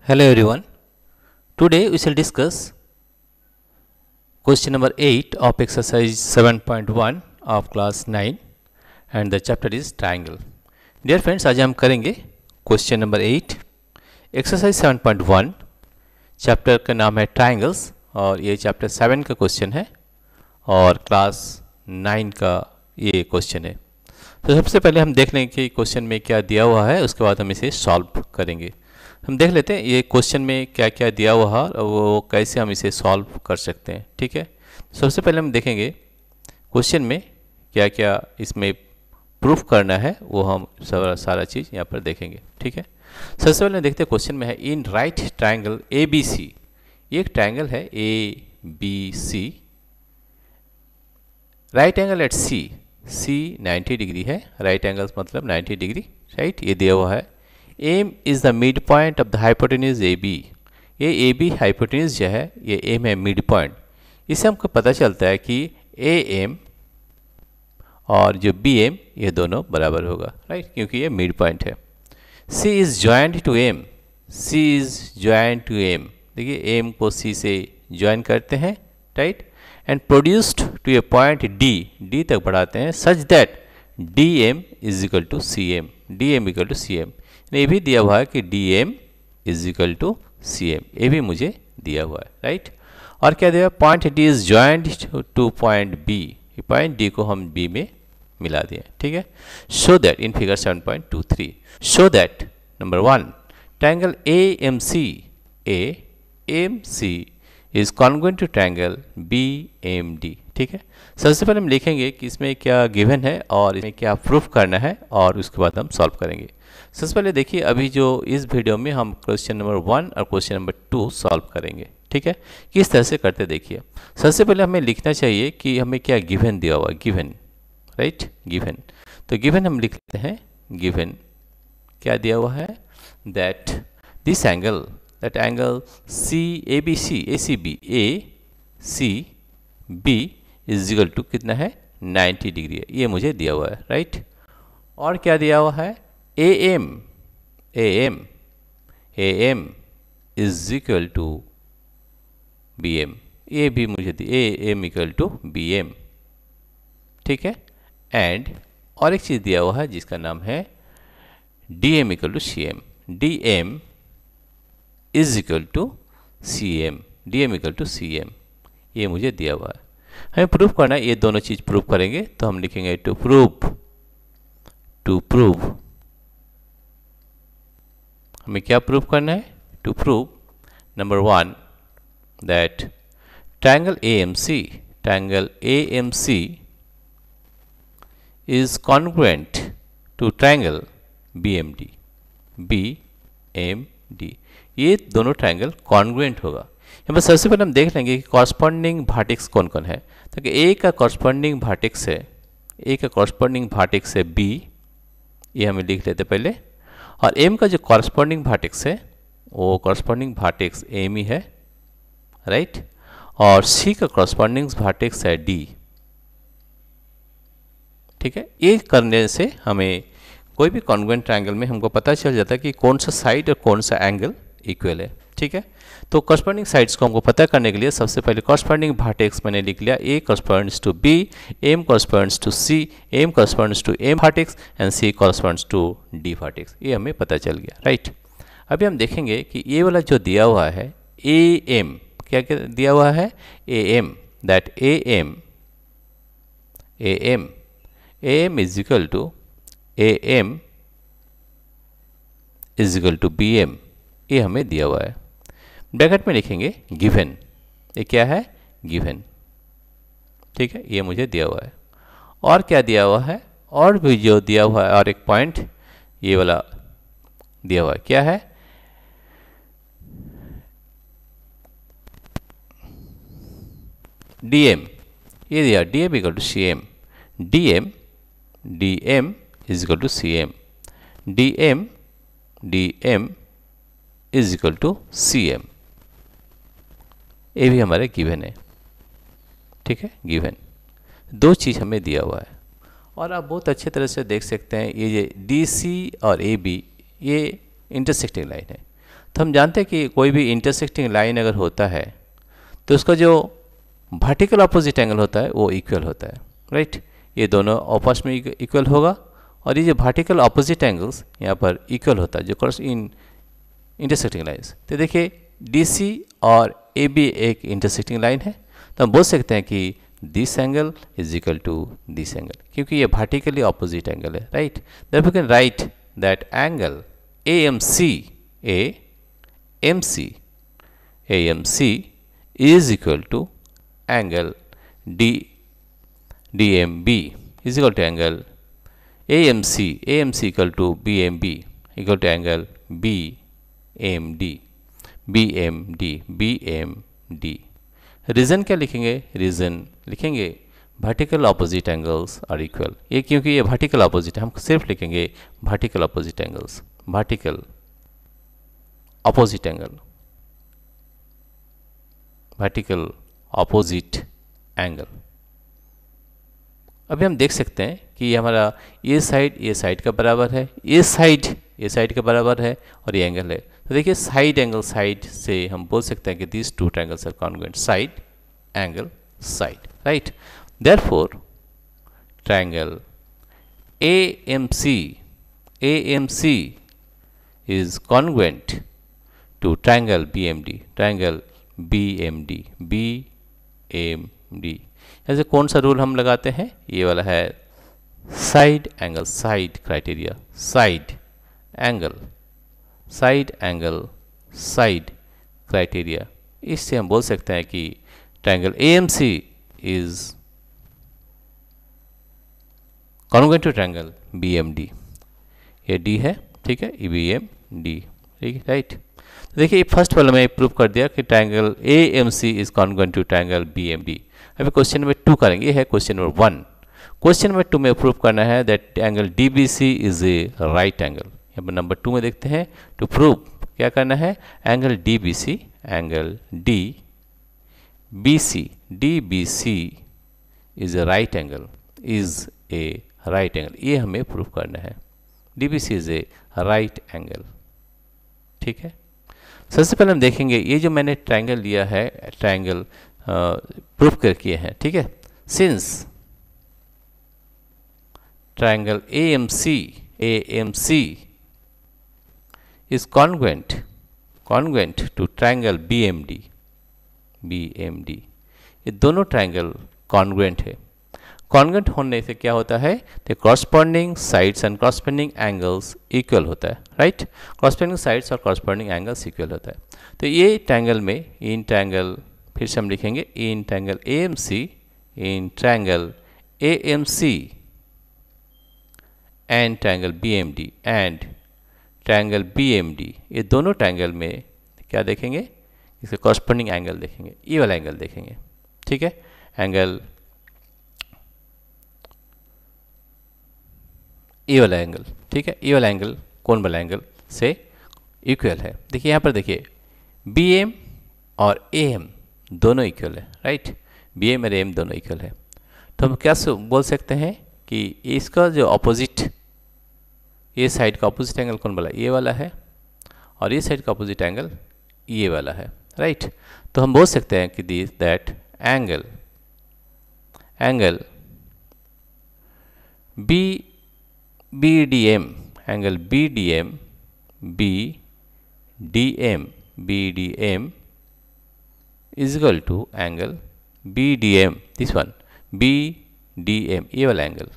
Hello everyone. Today we shall discuss question number 8 of exercise 7.1 of class 9 and the chapter is triangle. Dear friends, आज हम करेंगे question number 8 exercise 7.1 chapter का नाम है triangles और ये चैप्टर 7 का क्वेश्चन है और क्लास 9 का ये क्वेश्चन है। तो सबसे पहले हम देख लेंगे कि क्वेश्चन में क्या दिया हुआ है, उसके बाद हम इसे सॉल्व करेंगे। हम देख लेते हैं ये क्वेश्चन में क्या क्या दिया हुआ है और वो कैसे हम इसे सॉल्व कर सकते हैं। ठीक है, सबसे पहले हम देखेंगे क्वेश्चन में क्या क्या इसमें प्रूफ करना है, वो हम सारा चीज़ यहाँ पर देखेंगे। ठीक है, सबसे पहले देखते हैं क्वेश्चन में है in right triangle A B C. ये एक ट्राइंगल है A B C, right angle at C, C 90 degree है, राइट एंगल मतलब 90 डिग्री, राइट। ये दिया हुआ है M is the mid point of the hypotenuse A B. ये ए बी हाइपोटेन्यूज जो है ये एम है मिड पॉइंट। इससे हमको पता चलता है कि ए एम और जो बी एम ये दोनों बराबर होगा, राइट, क्योंकि ये मिड पॉइंट है। C is joint to M, C is joint to M, देखिए एम को सी से ज्वाइन करते हैं, right, and produced to a point D, D तक बढ़ाते हैं such that D M is equal to C M, D M equal to C M. ये भी दिया हुआ है कि D M is equal to C M, ये भी मुझे दिया हुआ है, राइट। और क्या दिया, point D is joined to point B, point D को हम बी में मिला दिए। ठीक है, show that in figure 7.23 show that number 1 triangle A M C, A M C is congruent to triangle B M D. ठीक है, सबसे पहले हम लिखेंगे कि इसमें क्या गिवन है और इसमें क्या प्रूफ करना है और उसके बाद हम सॉल्व करेंगे। सबसे पहले देखिए अभी जो इस वीडियो में हम क्वेश्चन नंबर 1 और क्वेश्चन नंबर 2 सॉल्व करेंगे। ठीक है, किस तरह से करते देखिए। सबसे पहले हमें लिखना चाहिए कि हमें क्या गिवन दिया हुआ, गिवन, राइट, गिवन। तो गिवन हम लिख लेते हैं, गिवन क्या दिया हुआ है, that this angle, that angle C A B C, A C B, A C B is equal to कितना है 90 डिग्री है, ये मुझे दिया हुआ है, राइट। और क्या दिया हुआ है, A M, A M, A M is equal to B M, ये भी मुझे A M equal to B M. ठीक है, एंड और एक चीज़ दिया हुआ है जिसका नाम है D M equal to C M, D M is equal to C M, D M equal to C M, ये मुझे दिया हुआ है। हमें प्रूफ करना है, ये दोनों चीज़ प्रूफ करेंगे तो हम लिखेंगे टू प्रूव, टू प्रूव, हमें क्या प्रूव करना है, to prove number 1 that triangle A M C, triangle A M C is congruent to triangle B M D, B M D, ये दोनों ट्रायंगल कॉन्ग्रुएंट होगा। यहाँ पर सबसे पहले हम देख लेंगे कि कॉरस्पॉन्डिंग वर्टेक्स कौन कौन है। तो ए का कॉरस्पॉन्डिंग वर्टेक्स है, ए का कॉरस्पॉन्डिंग वर्टेक्स है बी, ये हमें लिख लेते पहले, और एम का जो कॉरस्पॉन्डिंग वर्टेक्स है वो कॉरस्पॉन्डिंग वर्टेक्स एम ही है, राइट, और सी का कॉरस्पॉन्डिंग वर्टेक्स है डी। ठीक है, ये करने से हमें कोई भी कॉन्ग्रुएंट ट्रायंगल में हमको पता चल जाता है कि कौन सा साइड और कौन सा एंगल इक्वल है। ठीक है, तो कॉरस्पॉन्डिंग साइड्स को हमको पता करने के लिए सबसे पहले कॉरस्पॉन्डिंग वर्टेक्स मैंने लिख लिया, A corresponds to B, M corresponds to C, M corresponds to M vertex and C corresponds to D vertex, ये हमें पता चल गया, राइट। अभी हम देखेंगे कि ये वाला जो दिया हुआ है ए एम, क्या क्या दिया हुआ है, A M, that A M, A M, A M is equal to, A M is equal to B M, ये हमें दिया हुआ है। ब्रैकेट में लिखेंगे गिवन, ये क्या है, गिवन। ठीक है, ये मुझे दिया हुआ है। और क्या दिया हुआ है, और भी जो दिया हुआ है, और एक पॉइंट ये वाला दिया हुआ है, क्या है, डी एम, ये दिया D M equal to C M, D M, D M is equal to C M, D M, D M is equal to C M, ये भी हमारे गिवन है। ठीक है, गिवन दो चीज़ हमें दिया हुआ है। और आप बहुत अच्छे तरह से देख सकते हैं ये डी सी और ए बी ये इंटरसेक्टिंग लाइन है, तो हम जानते हैं कि कोई भी इंटरसेक्टिंग लाइन अगर होता है तो उसका जो वर्टिकल अपोजिट एंगल होता है वो इक्वल होता है, राइट। ये दोनों आपस में इक्वल होगा और ये जो वर्टिकल अपोजिट एंगल्स यहाँ पर इक्वल होता है जो क्रॉस इन इंटरसेक्टिंग लाइन्स। तो देखिए DC और AB एक इंटरसेक्टिंग लाइन है, तो हम बोल सकते हैं कि this angle is equal to this angle, क्योंकि ये वर्टिकली ऑपोजिट एंगल है, right. Therefore we can write that angle AMC is equal to angle DMB is equal to angle AMC equal to BMB equal to angle BMD। Reason क्या लिखेंगे? Reason लिखेंगे vertical opposite angles are equal. ये क्योंकि ये vertical opposite है, हम सिर्फ लिखेंगे vertical opposite angles, vertical opposite angle, vertical opposite angle. अभी हम देख सकते हैं कि हमारा ये साइड का बराबर है, ये साइड का बराबर है और ये एंगल है। तो देखिए साइड एंगल साइड से हम बोल सकते हैं कि this two triangles are congruent, side angle side, right. Therefore triangle AMC is congruent to triangle BMD। ऐसे कौन सा रूल हम लगाते हैं? ये वाला है side angle side criteria, side angle side criteria. इससे हम बोल सकते हैं कि triangle AMC is congruent to triangle BMD। ये D है, ठीक है, BMD, ठीक है, राइट। तो देखिए फर्स्ट वाला में प्रूव कर दिया कि triangle AMC is congruent to triangle BMD। अभी क्वेश्चन नंबर 2 करेंगे, ये है क्वेश्चन नंबर 1। क्वेश्चन नंबर 2 में प्रूव करना है that angle DBC is a right angle. यहाँ पर नंबर 2 में देखते हैं, टू प्रूव क्या करना है, angle DBC is a right angle, ये हमें प्रूव करना है। DBC is a right angle, ठीक है। सबसे पहले हम देखेंगे ये जो मैंने ट्रायंगल लिया है, ट्रायंगल प्रूफ कर किए हैं, ठीक है। Since triangle AMC is congruent to triangle BMD, ये दोनों ट्रायंगल कॉन्ग्रुएंट है। कॉन्ग्रुएंट होने से क्या होता है, तो corresponding sides and corresponding angles equal होता है, राइट। कॉरस्पॉन्डिंग साइड्स और कॉरस्पॉन्डिंग एंगल्स इक्वल होता है। तो ये ट्रायंगल में इन ट्रायंगल फिर से हम लिखेंगे in triangle AMC and triangle BMD and triangle BMD, ये दोनों ट्रायंगल में क्या देखेंगे, इसके कॉरस्पॉन्डिंग एंगल देखेंगे, ये वाला एंगल देखेंगे, ठीक है। एंगल ये वाला एंगल, ठीक है, ये वाला एंगल कौन वाला एंगल से इक्वल है। देखिए यहाँ पर देखिए BM और AM दोनों इक्वल है, राइट। BM और AM दोनों इक्वल है। तो हम क्या बोल सकते हैं कि इसका जो ऑपोजिट, ये साइड का ऑपोजिट एंगल कौन वाला, ये वाला है, और ये साइड का ऑपोजिट एंगल ये वाला है, राइट। तो हम बोल सकते हैं कि that angle BDM is equal to angle BDM, this one BDM, ये वाला angle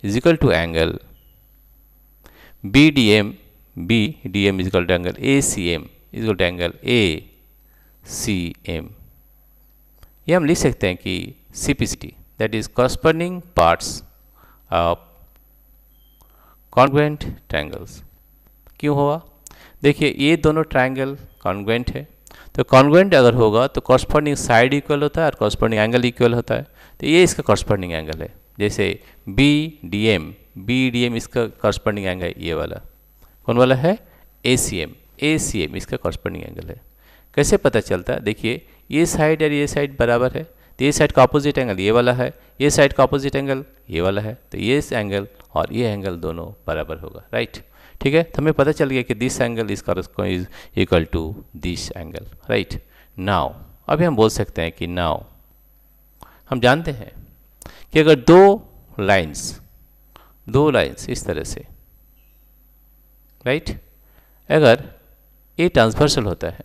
is equal to angle BDM is equal to angle ACM is equal to angle ACM। ये हम लिख सकते हैं कि CPCT that is corresponding parts of congruent triangles. क्यों हुआ, देखिए ये दोनों ट्रायंगल कॉन्ग्रुएंट है, तो कॉन्ग्रुएंट अगर होगा तो कॉरस्पॉन्डिंग साइड इक्वल होता है और कॉरस्पॉन्डिंग एंगल इक्वल होता है। तो ये इसका कॉरस्पॉन्डिंग एंगल है, जैसे BDM इसका कॉरस्पॉन्डिंग एंगल ये वाला कौन वाला है, ACM इसका कॉरस्पॉन्डिंग एंगल है। कैसे पता चलता है, देखिए ये साइड और ये साइड बराबर है, तो ये साइड का अपोजिट एंगल ये वाला है, ये साइड का अपोजिट एंगल ये वाला है, तो ये एंगल और ये एंगल दोनों बराबर होगा, राइट। ठीक है, तो हमें पता चल गया कि this angle is equal to this angle, right. Now अभी हम बोल सकते हैं कि नाउ हम जानते हैं कि अगर दो लाइंस इस तरह से, राइट, अगर ए ट्रांसवर्सल होता है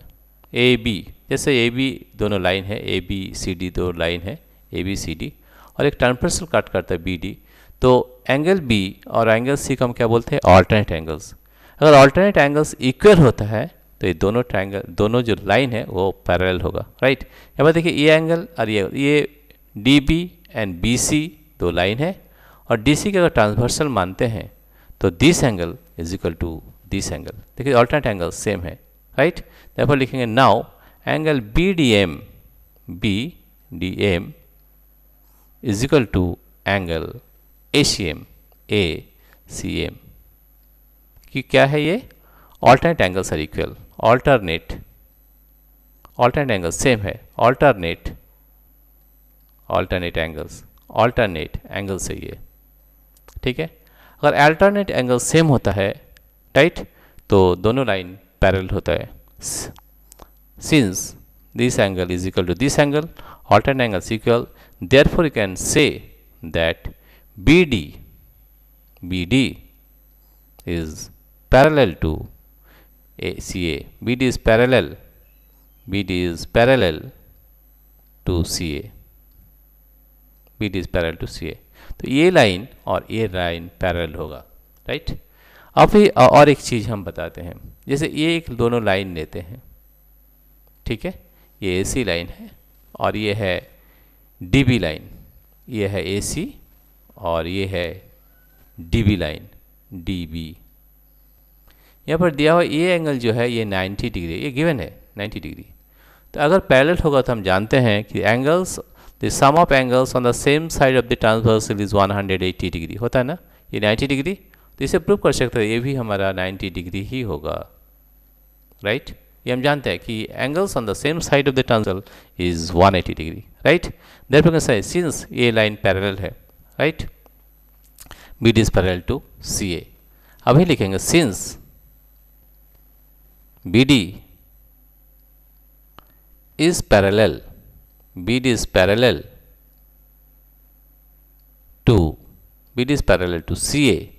ए बी, जैसे ए बी दोनों लाइन है, ए बी सी डी दो लाइन है ए बी सी डी, और एक ट्रांसवर्सल कट करता है बी डी, तो एंगल बी और एंगल सी को हम क्या बोलते हैं, ऑल्टरनेट एंगल्स। अगर ऑल्टरनेट एंगल्स इक्वल होता है तो ये दोनों जो लाइन है वो पैरेलल होगा, राइट। यहाँ पर देखिए ये एंगल और ये D B and B C दो लाइन है, और डी सी के अगर ट्रांसवर्सल मानते हैं तो this angle is equal to this angle. देखिए ऑल्टरनेट एंगल सेम है, राइट। therefore लिखेंगे now angle B D M is equal to angle A C M कि क्या है ये, alternate angles are equal, alternate angle same है, alternate angles है ये, ठीक है। अगर अल्टरनेट एंगल सेम होता है, राइट, तो दोनों लाइन पैरेलल होता है। Since this angle is equal to this angle, alternate angles equal, therefore you can say that BD is parallel to CA. BD is parallel to CA. BD is parallel to CA. तो ये line और ये line parallel होगा, right. अभी और एक चीज़ हम बताते हैं, जैसे ये एक दोनों लाइन लेते हैं, ठीक है, ये AC लाइन है और ये है DB लाइन, ये है AC और ये है DB लाइन, DB। यहाँ पर दिया हुआ ये एंगल जो है ये 90 डिग्री, ये गिवन है 90 डिग्री। तो अगर पैरेलल होगा तो हम जानते हैं कि angles, the sum of angles on the same side of the transversal is 180 degree होता है ना, ये 90 डिग्री, तो इसे प्रूव कर सकते हैं ये भी हमारा 90 डिग्री ही होगा, राइट। ये हम जानते हैं कि angles on the same side of the transversal is 180 degree, right. Therefore can say since ये लाइन पैरेलल है, right, BD is parallel to CA। अभी लिखेंगे since BD is parallel to CA,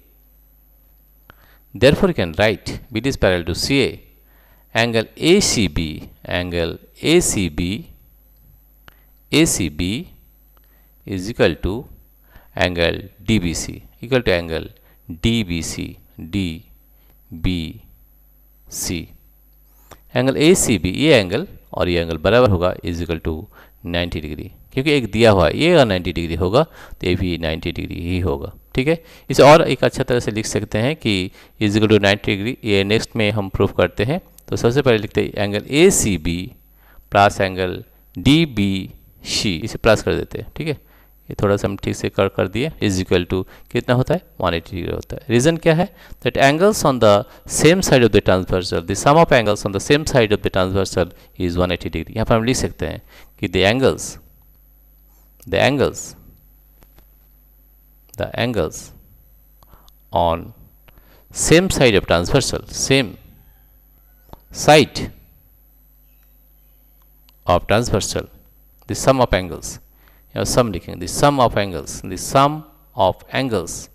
therefore you can write BD is parallel to CA, angle ACB is equal to angle DBC angle ACB, ये angle और ये angle बराबर होगा is equal to 90 degree, क्योंकि एक दिया हुआ है ये अगर 90 डिग्री होगा तो ये भी 90 डिग्री ही होगा, ठीक है। इसे और एक अच्छा तरह से लिख सकते हैं कि इज इक्वल टू 90 डिग्री, ये नेक्स्ट में हम प्रूफ करते हैं। तो सबसे पहले लिखते हैं angle ACB plus angle DBC, इसे प्लस कर देते हैं, ठीक है। ये थोड़ा सा हम ठीक से कर दिए, इज इक्वल टू कितना होता है 180 डिग्री होता है। रीज़न क्या है, that angles on the same side of the transversal, the sum of angles on the same side of the transversal is 180 degree. यहाँ पर हम लिख सकते हैं कि the angles on same side of transversal, same side of transversal, the sum of angles, यहाँ sum लिखेंगे, the sum of angles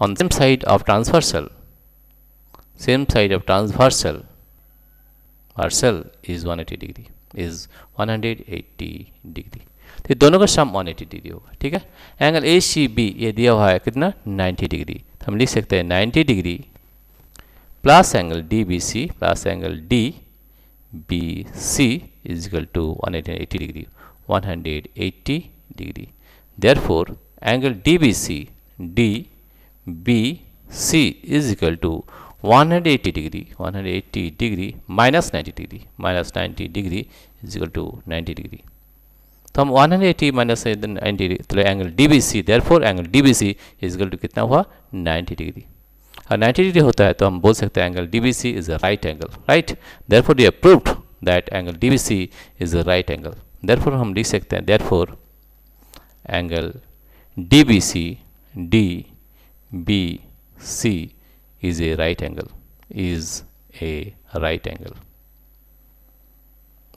on same side of transversal is 180 degree, तो दोनों का सम 180 डिग्री होगा, ठीक है। एंगल ACB ये दिया हुआ है कितना 90 डिग्री, तो हम लिख सकते हैं 90 degree plus angle DBC plus angle DBC is equal to 180 degree, 180 degree. Therefore angle DBC is equal to 180 degree minus 90 degree is equal to 90 degree. तो हम 180 minus 90 डिग्री, तो angle DBC, therefore angle DBC is equal to कितना हुआ 90 degree. और 90 degree होता है तो हम बोल सकते हैं angle DBC is a right angle, right। Therefore we have proved that angle DBC is a right angle। Therefore हम लिख सकते हैं therefore angle DBC DBC is a right angle, is a right angle,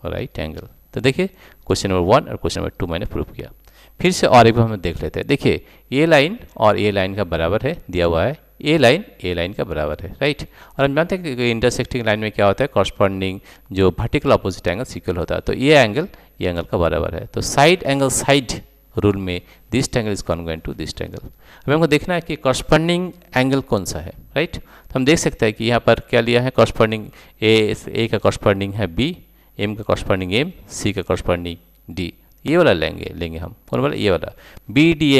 right angle. तो देखिए question number 1 और question number 2 मैंने prove किया। फिर से और एक बार हम देख लेते हैं। देखिए ए लाइन और ए लाइन का बराबर है, दिया हुआ है ए लाइन का बराबर है, राइट। और हम जानते हैं कि इंटरसेक्टिंग लाइन में क्या होता है, कॉरस्पॉन्डिंग जो वर्टिकल अपोजिट एंगल इक्वल होता है। तो ये एंगल का बराबर है। तो साइड एंगल साइड रूल में this triangle is congruent to this triangle. हमें हमको देखना है कि कॉरस्पॉन्डिंग एंगल कौन सा है, राइट। तो हम देख सकते हैं कि यहाँ पर क्या लिया है, कॉरस्पॉन्डिंग ए का कॉरस्पॉन्डिंग है बी, एम का कॉरस्पॉन्डिंग एम, सी का कॉरस्पॉन्डिंग डी। ये वाला लेंगे हम, कौन वाला, ये वाला बी डी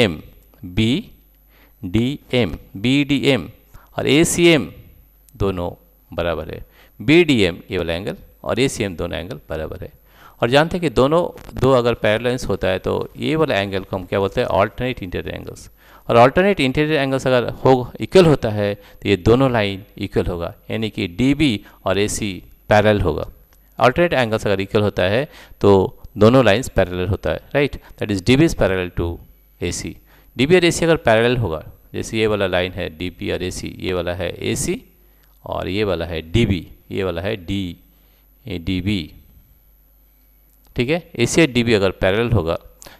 एम और ए सी एम दोनों बराबर है। बी डी एम ये वाला एंगल और ए सी एम दोनों एंगल बराबर है। और जानते हैं कि दोनों दो अगर पैरेलल्स होता है तो ये वाला एंगल को हम क्या बोलते हैं, ऑल्टरनेट इंटीरियर एंगल्स। और ऑल्टरनेट इंटीरियर एंगल्स अगर इक्वल होता है तो ये दोनों लाइन इक्वल होगा, यानी कि डी बी और ए सी पैरेलल होगा। ऑल्टरनेट एंगल्स अगर इक्वल होता है तो दोनों लाइंस पैरेलल होता है, right. That is D B is parallel to A C. D B और ए सी अगर पैरेलल होगा, जैसे ये वाला लाइन है डी बी और ए सी, ये वाला है ए सी और ये वाला है डी बी, ये वाला है डी बी, ठीक है। ए सी और डी बी अगर पैरेलल होगा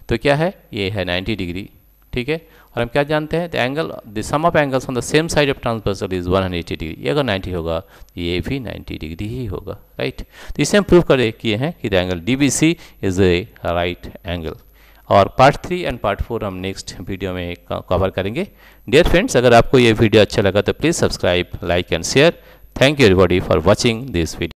तो क्या है, ये है 90 डिग्री, ठीक है। और हम क्या जानते हैं, the sum of angles on the same side of transversal is 180 degree. ये अगर 90 होगा तो ये भी 90 डिग्री ही होगा, राइट। तो इसे हम प्रूव किए हैं कि the angle DBC is a right angle. और पार्ट 3 एंड पार्ट 4 हम नेक्स्ट वीडियो में कवर करेंगे। डियर फ्रेंड्स, अगर आपको ये वीडियो अच्छा लगा तो please subscribe, like and share. Thank you everybody for watching this video.